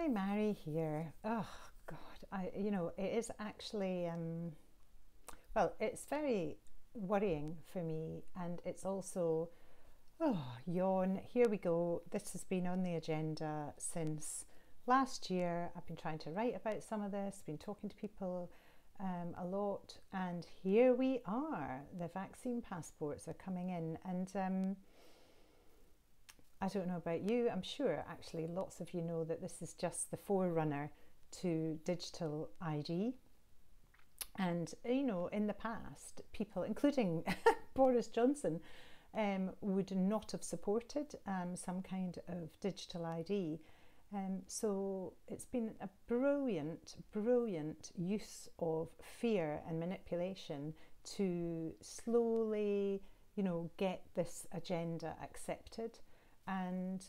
Hi, Mairi here. Oh God, it is actually well, it's very worrying for me, and it's also yawn. Here we go. This has been on the agenda since last year. I've been trying to write about some of this, been talking to people a lot, and here we are. The vaccine passports are coming in, and I don't know about you, I'm sure actually lots of you know that this is just the forerunner to digital ID. And in the past, people, including Boris Johnson, would not have supported some kind of digital ID. So it's been a brilliant use of fear and manipulation to slowly, get this agenda accepted. And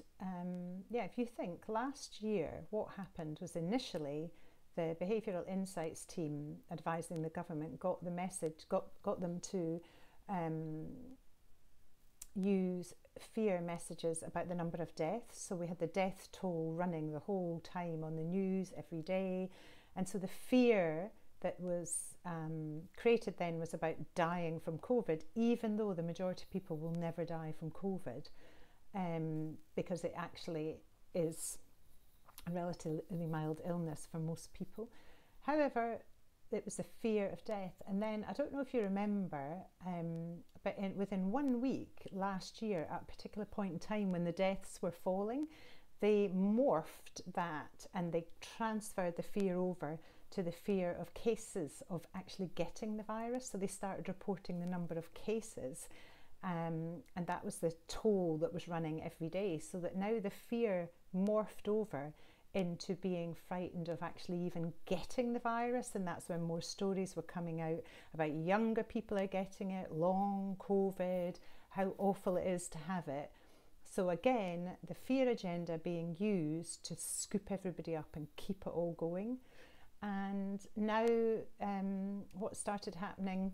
yeah, if you think last year, what happened was initially the Behavioural Insights team advising the government got the message, got them to use fear messages about the number of deaths. So we had the death toll running the whole time on the news every day. And so the fear that was created then was about dying from COVID, even though the majority of people will never die from COVID. Because it actually is a relatively mild illness for most people. However, it was the fear of death. And then, I don't know if you remember, but within 1 week last year, at a particular point in time when the deaths were falling, they morphed that and they transferred the fear over to the fear of cases of actually getting the virus. So they started reporting the number of cases. And that was the toll that was running every day, so that now the fear morphed over into being frightened of actually even getting the virus. And that's when more stories were coming out about younger people are getting it, long COVID, how awful it is to have it. So again, the fear agenda being used to scoop everybody up and keep it all going. And now what started happening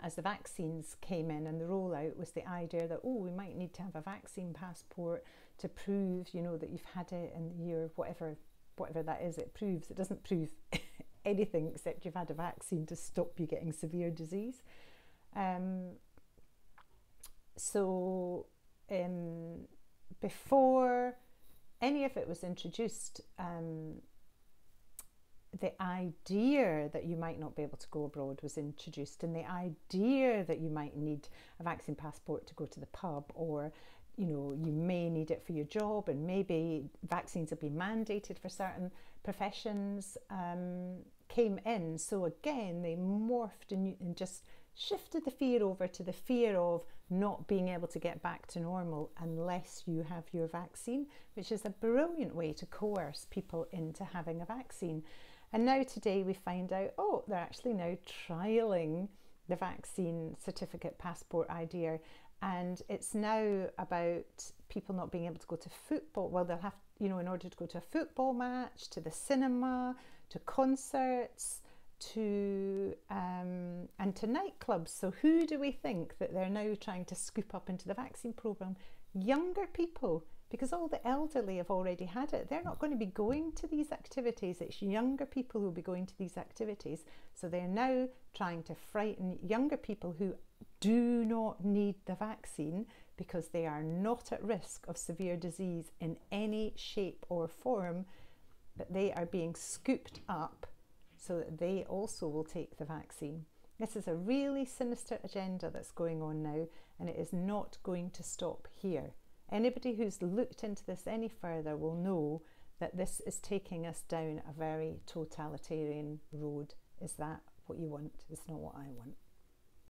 as the vaccines came in and the rollout was the idea that, we might need to have a vaccine passport to prove, that you've had it and you're whatever that is. It doesn't prove anything except you've had a vaccine to stop you getting severe disease. Before any of it was introduced, the idea that you might not be able to go abroad was introduced, and the idea that you might need a vaccine passport to go to the pub, or you may need it for your job, and maybe vaccines will be mandated for certain professions, came in. So again, they morphed and just shifted the fear over to the fear of not being able to get back to normal unless you have your vaccine, which is a brilliant way to coerce people into having a vaccine. And now today we find out, they're actually now trialling the vaccine certificate passport idea. And it's now about people not being able to go to football. Well, they'll have, in order to go to a football match, to the cinema, to concerts, to and to nightclubs. So who do we think that they're now trying to scoop up into the vaccine program? Younger people, because all the elderly have already had it. They're not going to be going to these activities. It's younger people who will be going to these activities. So they're now trying to frighten younger people who do not need the vaccine because they are not at risk of severe disease in any shape or form, but they are being scooped up so that they also will take the vaccine. This is a really sinister agenda that's going on now, and it is not going to stop here. Anybody who's looked into this any further will know that this is taking us down a very totalitarian road. Is that what you want? It's not what I want.